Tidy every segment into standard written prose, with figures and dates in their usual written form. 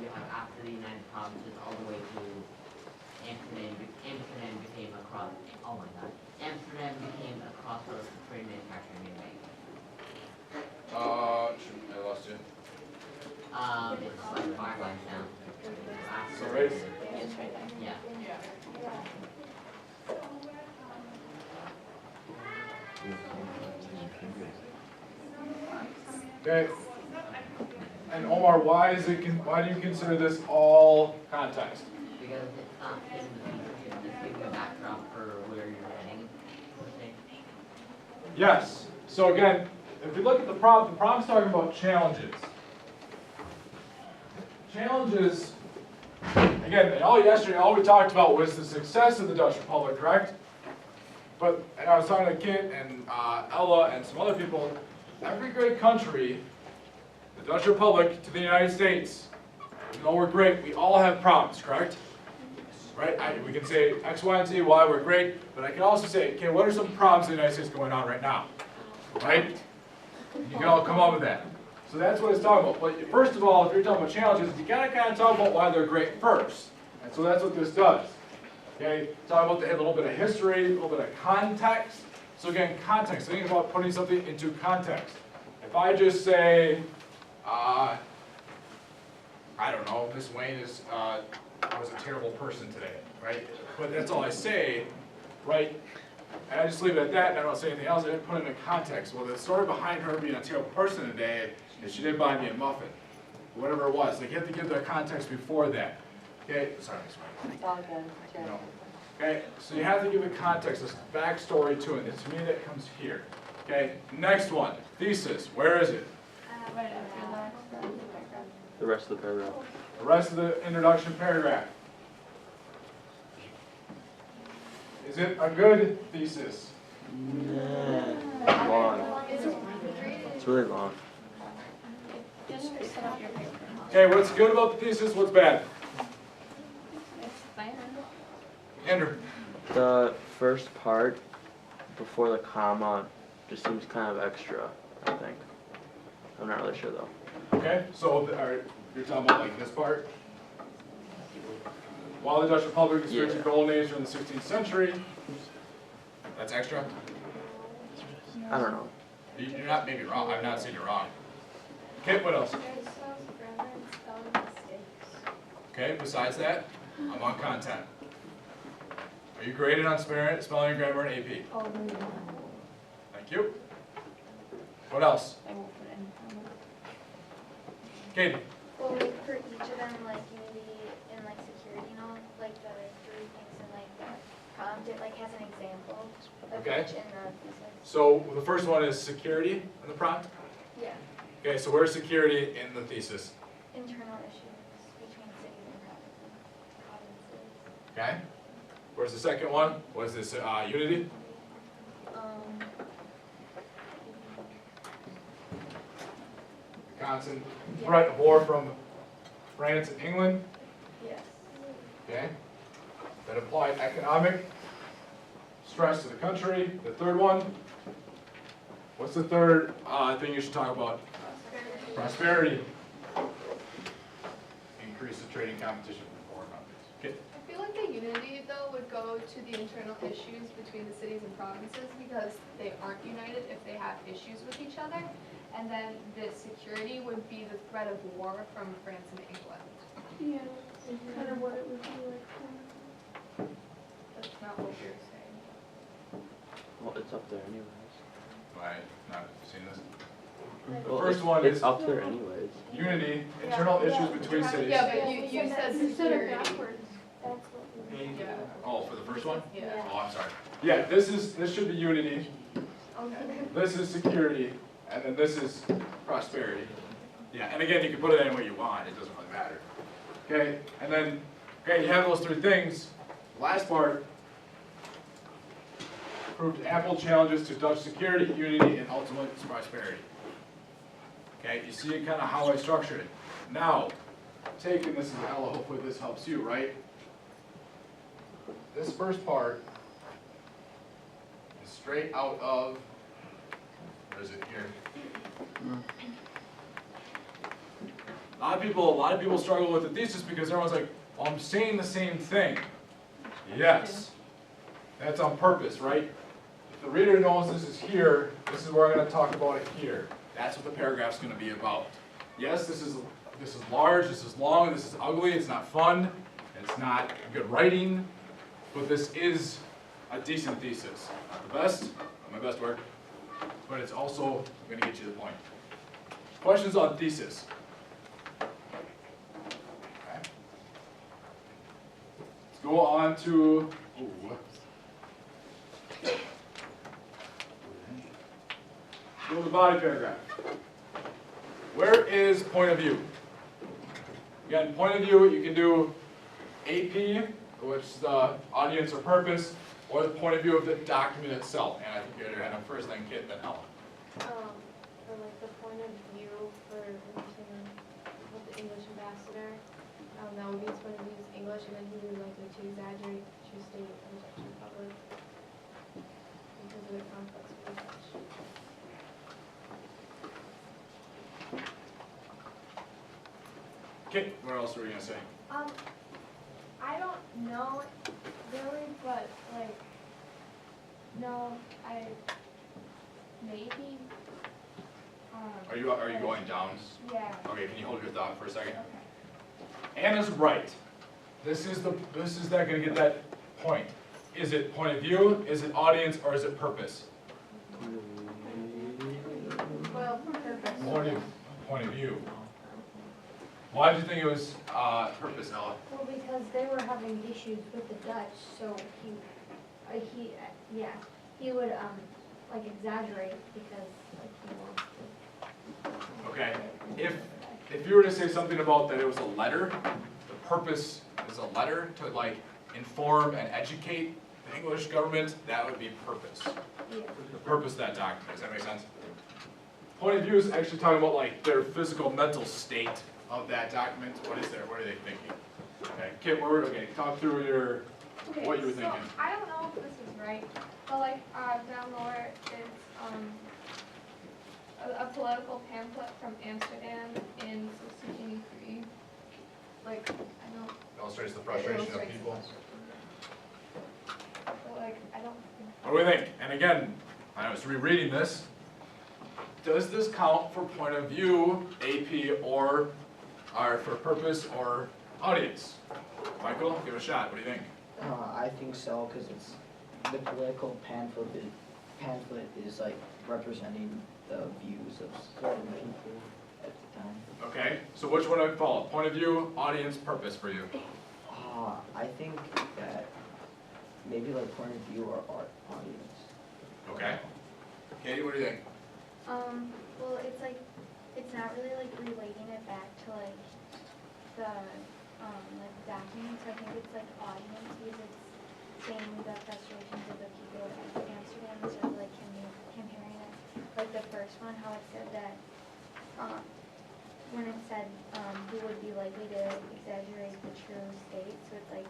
you have after the United Provinces all the way to Amsterdam. Amsterdam became a cross. Oh my God! Amsterdam became a crossroads for trade, manufacturing, and banking. I lost you. It's like 5 lines down. So right. It's right there. Yeah. Okay. And Omar, why do you consider this all context? Because it's not in the future, it's just giving a backdrop for where you're heading. Yes. So again, if we look at the problem's talking about challenges. Challenges, again, yesterday, all we talked about was the success of the Dutch Republic, correct? But, and I was talking to Kit and Ella and some other people, every great country, the Dutch Republic to the United States, even though we're great, we all have problems, correct? Right? We can say X, Y, and Z, why we're great, but I can also say, okay, what are some problems in the United States going on right now? Right? You can all come up with that. So that's what it's talking about. But first of all, if you're talking about challenges, you gotta kind of talk about why they're great first. And so that's what this does. Okay, talk about a little bit of history, a little bit of context. So again, context, think about putting something into context. If I just say, I don't know, Miss Wayne was a terrible person today, right? But that's all I say, right? And I just leave it at that, and I don't say anything else. I didn't put it in context. Well, the story behind her being a terrible person today is she did buy me a muffin, whatever it was. Like, you have to give the context before that. Okay, sorry, Miss Wayne. It's all good. No. Okay, so you have to give a context, this backstory to it. And to me, that comes here. Okay, next one, thesis. Where is it? Right after that. The rest of the paragraph. The rest of the introduction paragraph. Is it a good thesis? Long. It's really long. Just set up your paper. Okay, what's good about the thesis? What's bad? It's fine. Andrew. The first part before the comma just seems kind of extra, I think. I'm not really sure though. Okay, so you're talking about like this part? While the Dutch Republic experienced a golden age during the 16th century. That's extra? I don't know. You're not maybe wrong. I'm not saying you're wrong. Okay, what else? Okay, besides that, I'm on content. Are you graded on spelling and grammar and AP? Oh, no. Thank you. What else? I won't put any comment. Katie. Well, like for each of them, like unity and like security, you know, like the 3 things and like the prompt, it like has an example of Okay. each in the thesis. So the first one is security in the prompt. Yeah. Okay, so where's security in the thesis? Internal issues between cities and provinces. Okay. Where's the second one? What is this? Unity? Wisconsin. Threat of war from France and England. Yes. Okay. That applied economic stress to the country. The third one. What's the third thing you should talk about? Prosperity. Increase the trading competition for foreign countries. Okay. I feel like the unity, though, would go to the internal issues between the cities and provinces because they aren't united if they have issues with each other. And then the security would be the threat of war from France and England. Yeah, that's kind of what it would be like. That's not what you're saying. Well, it's up there anyways. Right. Not seen this. Well, First one it's is up there anyways. unity, internal issues between cities. Yeah, but you said You said it security. backwards. That's what we. Yeah. Oh, for the first one? Yeah. Oh, I'm sorry. Yeah, this should be unity. Okay. This is security, and then this is prosperity. Yeah, and again, you can put it any way you want. It doesn't really matter. Okay, and then, okay, you have those 3 things. Last part proved ample challenges to Dutch security, unity, and ultimate prosperity. Okay, you see kind of how I structured it. Now, taking this as Ella, hopefully this helps you, right? This first part is straight out of, where is it here? A lot of people struggle with the thesis because everyone's like, well, I'm saying the same thing. Yes. That's on purpose, right? If the reader knows this is here, this is where I'm going to talk about it here. That's what the paragraph's going to be about. Yes, this is large, this is long, this is ugly, it's not fun, it's not good writing, but this is a decent thesis. Not the best, not my best work, but it's also going to get you the point. Questions on thesis? Okay. Let's go on to, go to the body paragraph. Where is point of view? Again, point of view, you can do AP, which is the audience or purpose, or the point of view of the document itself. And I think you're going to first, then Kit, then Ellen. Or like the point of view for with the English ambassador. That would be his point of view is English, and then he would like to exaggerate to state and to the public because of the complex research. Kit, what else were you going to say? I don't know really, but like, no, maybe. Are you going down? Yeah. Okay, can you hold your thought for a second? Okay. Anna's right. This is not going to get that point. Is it point of view, is it audience, or is it purpose? Well, purpose. Point of view. Why did you think it was purpose, Ella? Well, because they were having issues with the Dutch, so he would like exaggerate because like he wants to. Okay. If you were to say something about that it was a letter, the purpose is a letter to like inform and educate the English government, that would be purpose. Yeah. The purpose of that document. Does that make sense? Point of view is actually talking about like their physical mental state of that document. What are they thinking? Okay, Kit, talk through what you were thinking. So I don't know if this is right, but like down lower is a political pamphlet from Amsterdam in 1683. Like I don't. Illustrates the frustration of illustrates the people. frustration. But like I don't think. What do we think? And again, I was rereading this. Does this count for point of view, AP, or for purpose or audience? Michael, give it a shot. What do you think? I think so, because it's the political pamphlet is like representing the views of certain people at the time. Okay, so which one would follow? Point of view, audience, purpose for you? I think that maybe like point of view or audience. Okay. Katie, what do you think? Well, it's like, it's not really like relating it back to like the, like document, so I think it's like audience, because it's saying the frustrations of the people of Amsterdam instead of like comparing it. Like the first one, how it said that, when it said, who would be likely to exaggerate the true state, so it's like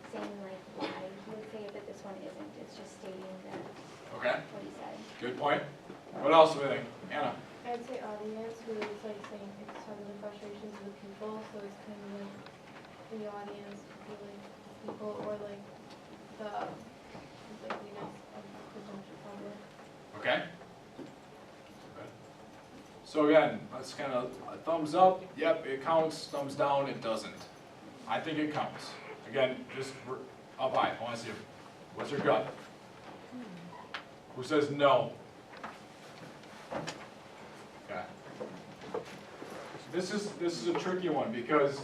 saying like why he would say it, but this one isn't, it's just stating that, Okay, what he said. good point. What else do we think? Anna? I'd say audience, where it's like saying it's talking the frustrations of the people, so it's kind of like the audience, people, or like the likeliness of the Dutch public. Okay. So again, let's kind of thumbs up. Yep, it counts. Thumbs down, it doesn't. I think it counts. Again, just up high. I want to see what's your gut. Who says no? Okay. This is a tricky one because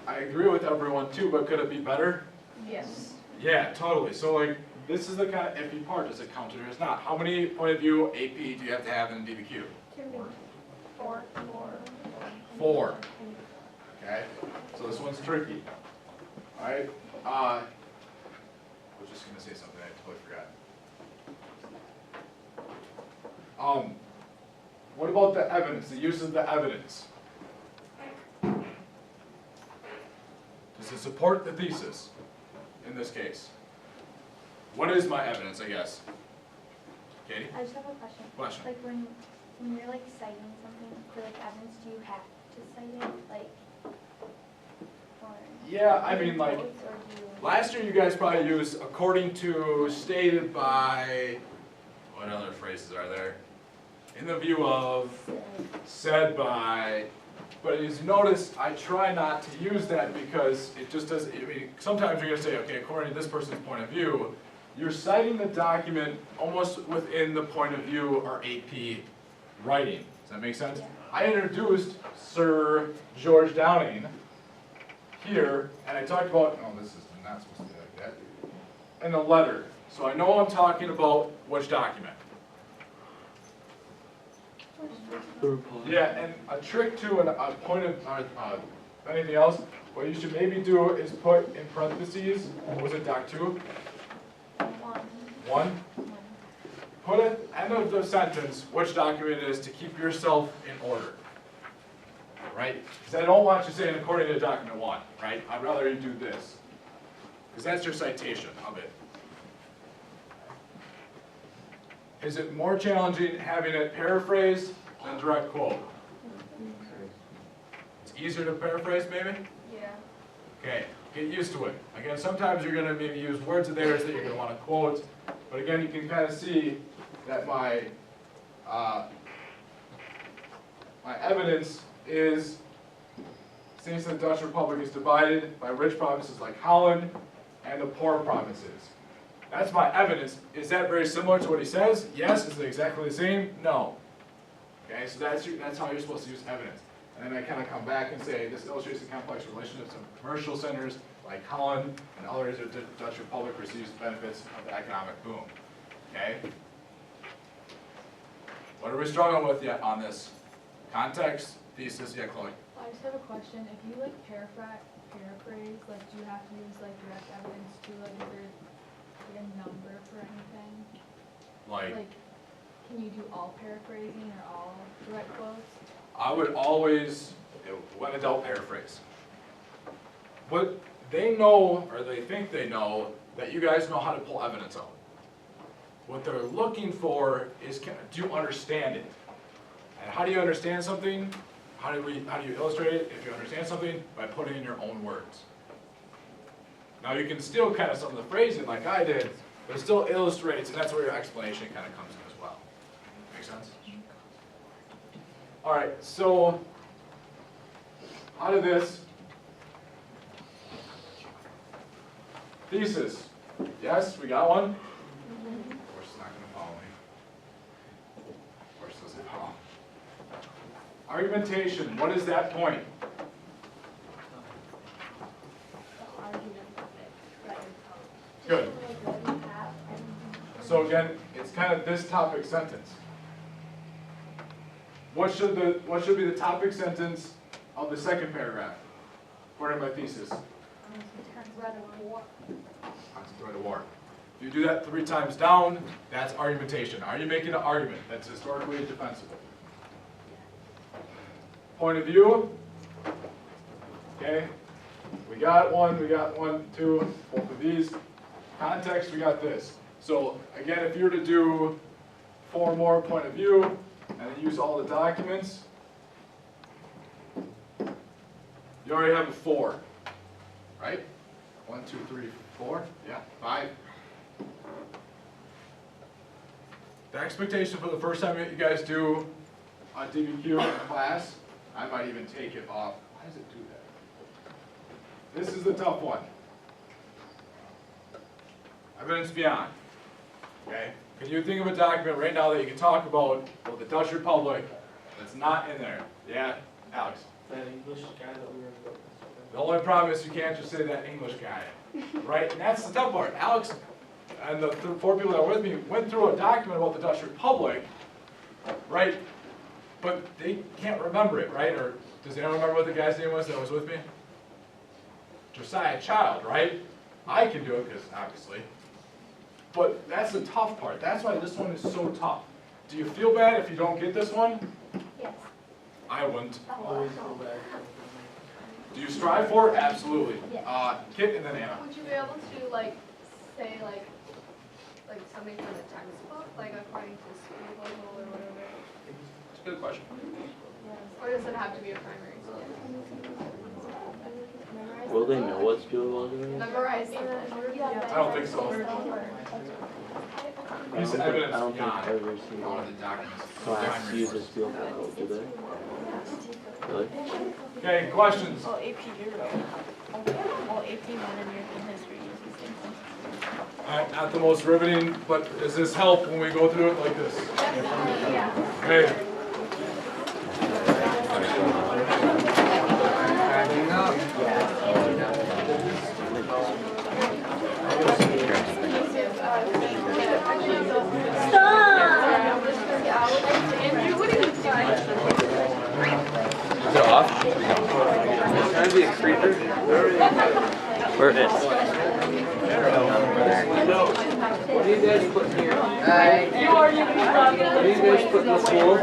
I agree with everyone too, but could it be better? Yes. Yeah, totally. So like, this is the kind of iffy part. Does it count or does it not? How many point of view AP do you have to have in DBQ? 4. 4. Okay. So this one's tricky. All right. I was just gonna say something I totally forgot. What about the evidence? The use of the evidence. Does it support the thesis in this case? What is my evidence, I guess? Katie? I just have a question. Question. Like when you're like citing something for like evidence, do you have to to cite it, like, or? Yeah, I mean, like, quotes, or do you? last year you guys probably used according to, stated by, what other phrases are there? In the view of, said by, but as you notice, I try not to use that because it just doesn't, I mean, sometimes you're gonna say, okay, according to this person's point of view, you're citing the document almost within the point of view or AP writing. Does that make sense? Yeah. I introduced Sir George Downing here, and I talked about, oh, this is not supposed to be like that, in the letter. So I know I'm talking about which document. Yeah, and a trick to a point of, anything else, what you should maybe do is put in parentheses, what was it, Doc 2? One? Put at the end of the sentence which document it is to keep yourself in order. Right? Because I don't want you saying according to document 1, right? I'd rather you do this. Because that's your citation of it. Is it more challenging having it paraphrased than direct quote? It's easier to paraphrase maybe? Yeah. Okay, get used to it. Again, sometimes you're gonna maybe use words of theirs that you're gonna wanna quote, but again, you can kind of see that my evidence is, since the Dutch Republic is divided by rich provinces like Holland and the poor provinces. That's my evidence. Is that very similar to what he says? Yes. Is it exactly the same? No. Okay, so that's how you're supposed to use evidence. And then I kind of come back and say, this illustrates the complex relationships of commercial centers like Holland and other areas of the Dutch Republic receives benefits of the economic boom. Okay? What are we struggling with yet on this? Context, thesis, yeah, Chloe? I just have a question. If you like paraphrase, like do you have to use like direct evidence to like is there like a number for anything? Like, can you do all paraphrasing or all direct quotes? I would always, when in doubt, paraphrase. But they know, or they think they know, that you guys know how to pull evidence out. What they're looking for is, do you understand it? And how do you understand something? How do you illustrate it? If you understand something, by putting in your own words. Now you can still kind of some of the phrasing like I did, but it still illustrates, and that's where your explanation kind of comes in as well. Make sense? All right, so out of this, thesis. Yes, we got one? Of course, it's not going to follow me. Of course, it doesn't follow. Argumentation, what is that point? Good. So again, it's kind of this topic sentence. What should be the topic sentence of the second paragraph, according to my thesis? Threat of war. Threat of war. If you do that 3 times down, that's argumentation. Are you making an argument that's historically defensible? Point of view. Okay. We got one, 2, both of these. Context, we got this. So again, if you were to do 4 more point of view, and then use all the documents, you already have a 4, right? 1, 2, 3, 4, yeah, 5. The expectation for the first time that you guys do a DBQ in class, I might even take it off. Why does it do that? This is the tough one. Evidence beyond. Okay? Can you think of a document right now that you can talk about, well, the Dutch Republic, that's not in there? Yeah, Alex? That English guy that we were. The only problem is you can't just say that English guy, right? And that's the tough part. Alex and the 4 people that were with me went through a document about the Dutch Republic, right? But they can't remember it, right? Or does anyone remember what the guy's name was that was with me? Josiah Child, right? I can do it because obviously. But that's the tough part. That's why this one is so tough. Do you feel bad if you don't get this one? Yes. I wouldn't. Always go back. Do you strive for it? Absolutely. Yes. Kit and then Anna. Would you be able to like say like something from the textbook, like according to school level or whatever? It's a good question. Yes. Or does it have to be a primary school? Will they know what school it was? Memorize it. I don't think so. I Use don't think, evidence I don't think beyond every a lot single of the documents. class primary uses source. field goal, do they? Really? Okay, questions? Well, AP Euro, well, AP Modern European History uses things. Alright, not the most riveting, but does this help when we go through it like this? Okay. Is it off? Can I be a creeper? Where is? What do you guys put in here? What do you guys put in the pool?